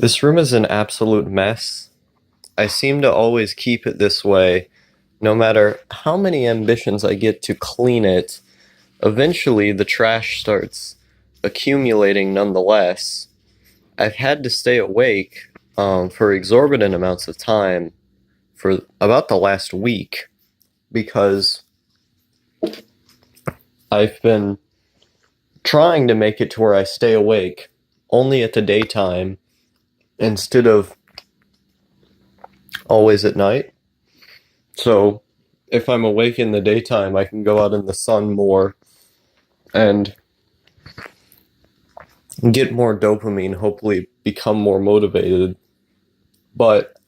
This room is an absolute mess. I seem to always keep it this way. No matter how many ambitions I get to clean it, eventually the trash starts accumulating nonetheless. I've had to stay awake for exorbitant amounts of time for about the last week because I've been trying to make it to where I stay awake only at the daytime instead of always at night. So if I'm awake in the daytime, I can go out in the sun more and get more dopamine, hopefully become more motivated. But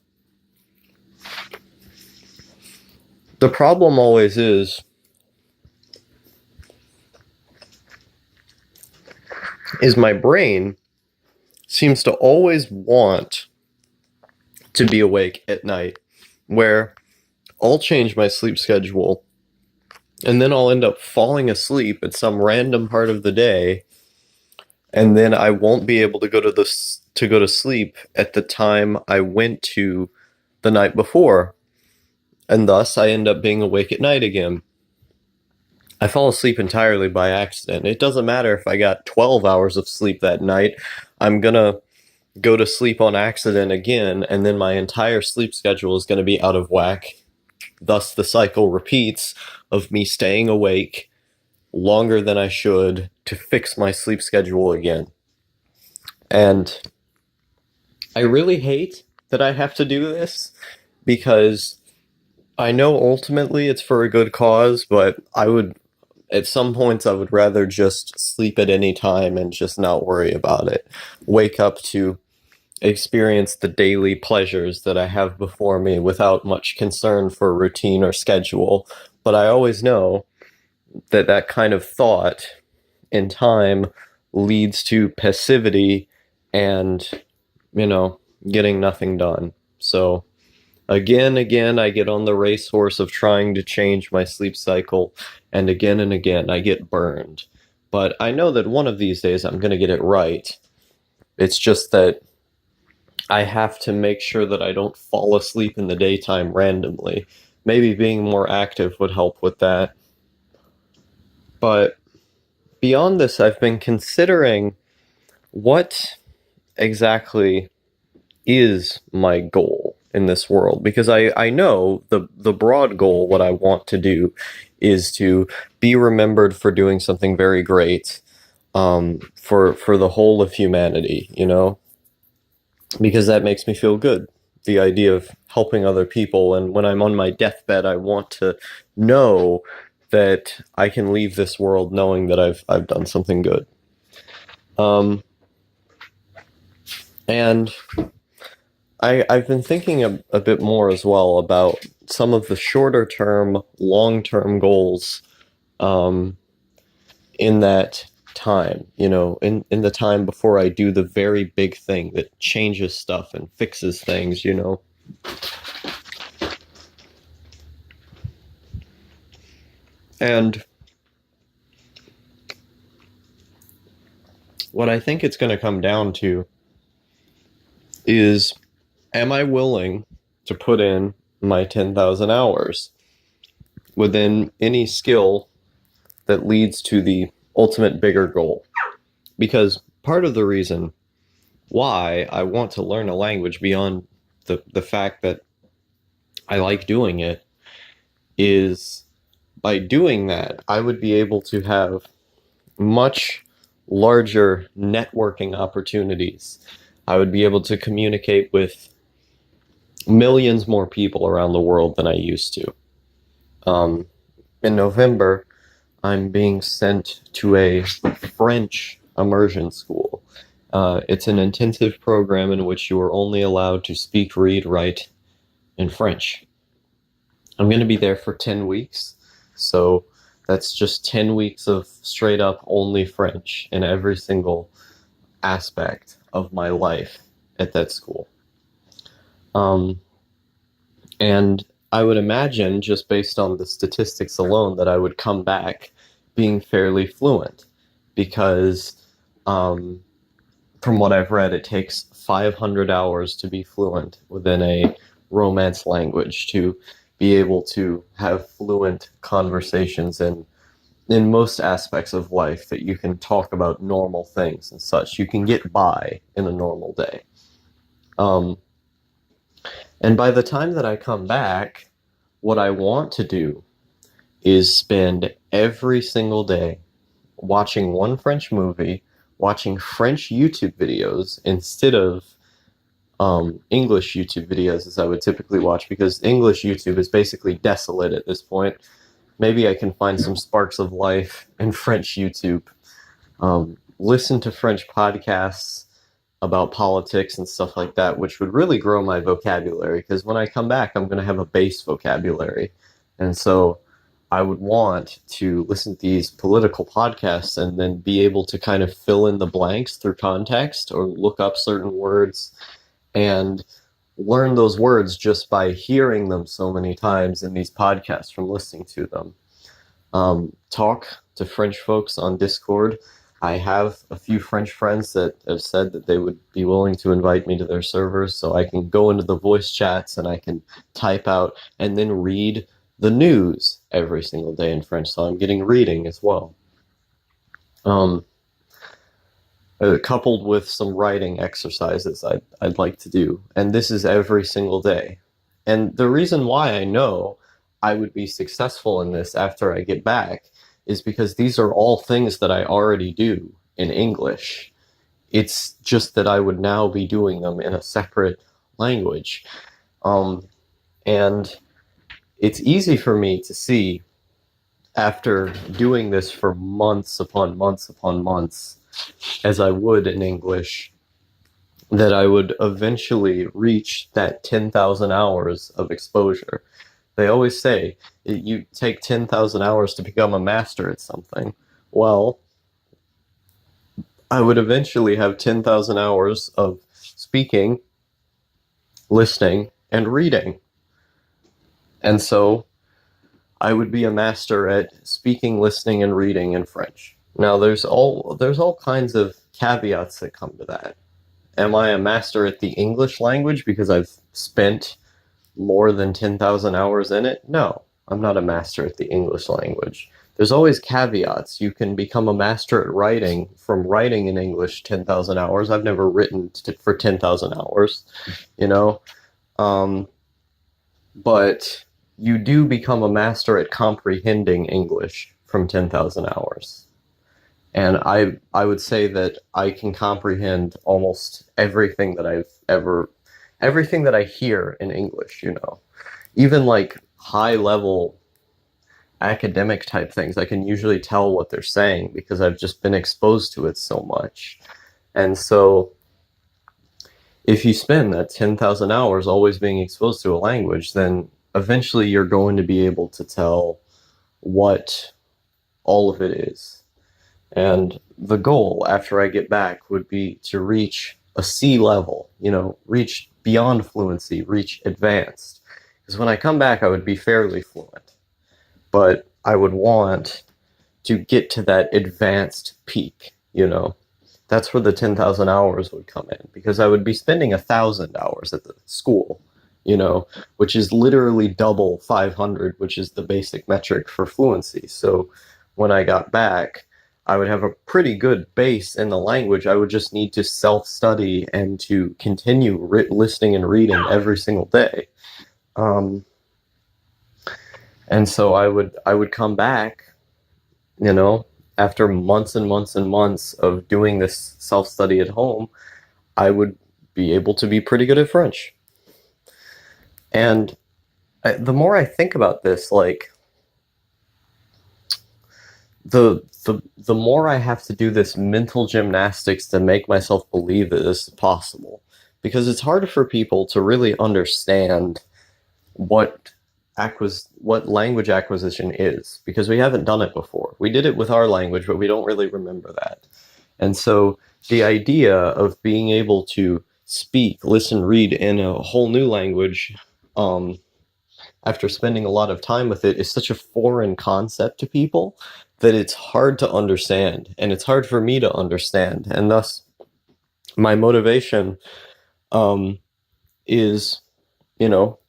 the problem always is my brain seems to always want to be awake at night, where I'll change my sleep schedule and then I'll end up falling asleep at some random part of the day, and then I won't be able to go to sleep at the time I went to the night before, and thus I end up being awake at night again. I fall asleep entirely by accident. It doesn't matter if I got 12 hours of sleep that night. I'm gonna go to sleep on accident again, and then my entire sleep schedule is gonna be out of whack. Thus, the cycle repeats of me staying awake longer than I should to fix my sleep schedule again. And I really hate that I have to do this because I know ultimately it's for a good cause, but at some points, I would rather just sleep at any time and just not worry about it. Wake up to experience the daily pleasures that I have before me without much concern for routine or schedule. But I always know that that kind of thought in time leads to passivity and, getting nothing done. So again, I get on the racehorse of trying to change my sleep cycle, and again, I get burned. But I know that one of these days I'm going to get it right. It's just that I have to make sure that I don't fall asleep in the daytime randomly. Maybe being more active would help with that. But beyond this, I've been considering what exactly is my goal in this world, because I know the broad goal, what I want to do is to be remembered for doing something very great, for the whole of humanity, because that makes me feel good. The idea of helping other people, and when I'm on my deathbed, I want to know that I can leave this world knowing that I've done something good. And I've been thinking a bit more as well about some of the shorter term, long term goals, in that time, in the time before I do the very big thing that changes stuff and fixes things. And what I think it's going to come down to is, am I willing to put in my 10,000 hours within any skill that leads to the ultimate bigger goal? Because part of the reason why I want to learn a language beyond the fact that I like doing it is, by doing that, I would be able to have much larger networking opportunities. I would be able to communicate with millions more people around the world than I used to. In November, I'm being sent to a French immersion school. It's an intensive program in which you are only allowed to speak, read, write in French. I'm going to be there for 10 weeks, so that's just 10 weeks of straight up only French in every single aspect of my life at that school. And I would imagine, just based on the statistics alone, that I would come back being fairly fluent, because from what I've read, it takes 500 hours to be fluent within a Romance language to be able to have fluent conversations in most aspects of life, that you can talk about normal things and such. You can get by in a normal day. Um, and by the time that I come back, what I want to do is spend every single day watching one French movie, watching French YouTube videos instead of English YouTube videos as I would typically watch, because English YouTube is basically desolate at this point. Maybe I can find some sparks of life in French YouTube. Listen to French podcasts about politics and stuff like that, which would really grow my vocabulary, because when I come back, I'm going to have a base vocabulary. And so I would want to listen to these political podcasts and then be able to kind of fill in the blanks through context, or look up certain words and learn those words just by hearing them so many times in these podcasts from listening to them. Talk to French folks on Discord. I have a few French friends that have said that they would be willing to invite me to their servers, so I can go into the voice chats and I can type out and then read the news every single day in French, so I'm getting reading as well. Coupled with some writing exercises I'd like to do, and this is every single day. And the reason why I know I would be successful in this after I get back is because these are all things that I already do in English. It's just that I would now be doing them in a separate language. And it's easy for me to see, after doing this for months upon months upon months, as I would in English, that I would eventually reach that 10,000 hours of exposure. They always say you take 10,000 hours to become a master at something. Well, I would eventually have 10,000 hours of speaking, listening, and reading. And so I would be a master at speaking, listening, and reading in French. Now, there's all kinds of caveats that come to that. Am I a master at the English language because I've spent more than 10,000 hours in it? No, I'm not a master at the English language. There's always caveats. You can become a master at writing from writing in English 10,000 hours. I've never written for 10,000 hours, you know? But you do become a master at comprehending English from 10,000 hours. And I would say that I can comprehend almost everything that everything that I hear in English, you know. Even like high level academic type things, I can usually tell what they're saying because I've just been exposed to it so much. And so if you spend that 10,000 hours always being exposed to a language, then eventually you're going to be able to tell what all of it is. And the goal after I get back would be to reach a C level, you know, reach beyond fluency, reach advanced. Because when I come back, I would be fairly fluent. But I would want to get to that advanced peak, you know. That's where the 10,000 hours would come in, because I would be spending 1,000 hours at the school, you know, which is literally double 500, which is the basic metric for fluency. So when I got back, I would have a pretty good base in the language. I would just need to self-study and to continue listening and reading every single day. And so I would come back, you know, after months and months and months of doing this self-study at home, I would be able to be pretty good at French. And the more I think about this, like, the more I have to do this mental gymnastics to make myself believe that this is possible. Because it's hard for people to really understand what language acquisition is, because we haven't done it before. We did it with our language, but we don't really remember that. And so the idea of being able to speak, listen, read in a whole new language, after spending a lot of time with it, is such a foreign concept to people that it's hard to understand, and it's hard for me to understand. And thus, my motivation um, is,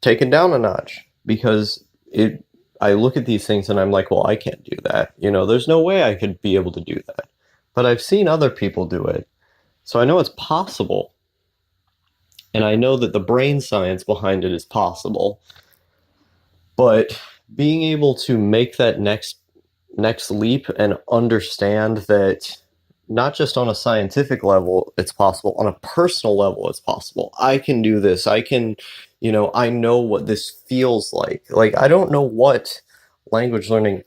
taken down a notch because I look at these things and I'm like, well, I can't do that. There's no way I could be able to do that. But I've seen other people do it. So I know it's possible. And I know that the brain science behind it is possible. But being able to make that next leap and understand that not just on a scientific level it's possible, on a personal level it's possible. I can do this. I know what this feels like. Like, I don't know what language learning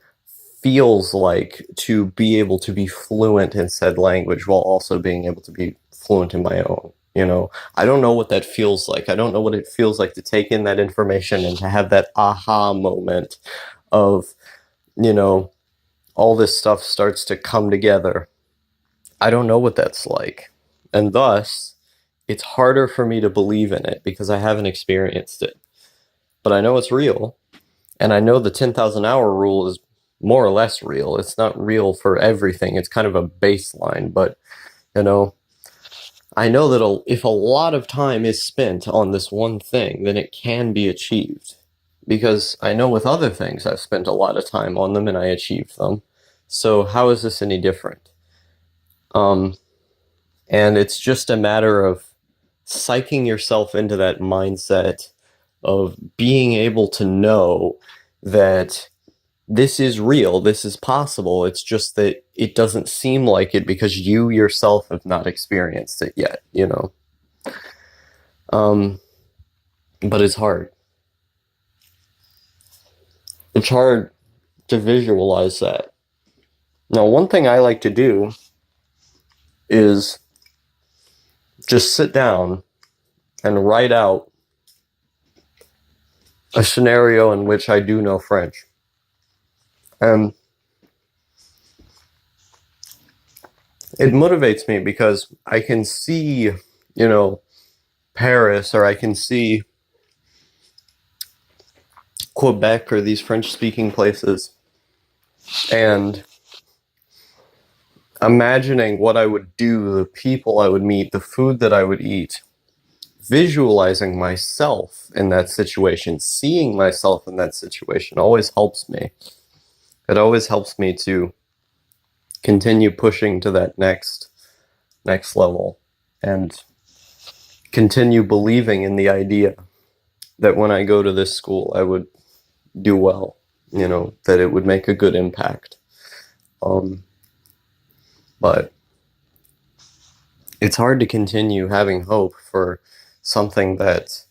feels like to be able to be fluent in said language while also being able to be fluent in my own. I don't know what that feels like. I don't know what it feels like to take in that information and to have that aha moment of, all this stuff starts to come together. I don't know what that's like. And thus, it's harder for me to believe in it because I haven't experienced it. But I know it's real. And I know the 10,000 hour rule is more or less real. It's not real for everything. It's kind of a baseline. But, I know that if a lot of time is spent on this one thing, then it can be achieved. Because I know with other things, I've spent a lot of time on them and I achieved them. So how is this any different? And it's just a matter of psyching yourself into that mindset of being able to know that this is real, this is possible. It's just that it doesn't seem like it because you yourself have not experienced it yet, But it's hard. It's hard to visualize that. Now, one thing I like to do is just sit down and write out a scenario in which I do know French. And it motivates me because I can see, Paris, or I can see Quebec or these French-speaking places, and imagining what I would do, the people I would meet, the food that I would eat, visualizing myself in that situation, seeing myself in that situation always helps me. It always helps me to continue pushing to that next level and continue believing in the idea that when I go to this school, I would do well, that it would make a good impact. But it's hard to continue having hope for something that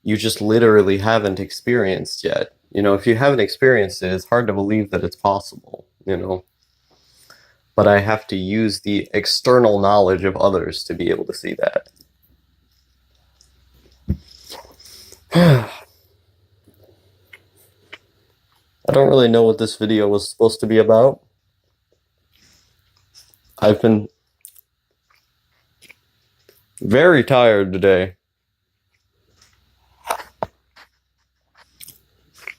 you just literally haven't experienced yet. If you haven't experienced it, it's hard to believe that it's possible, But I have to use the external knowledge of others to be able to see that. I don't really know what this video was supposed to be about. I've been very tired today.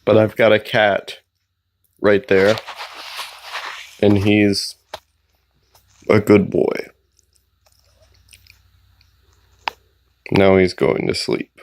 But I've got a cat right there, and he's a good boy. Now he's going to sleep.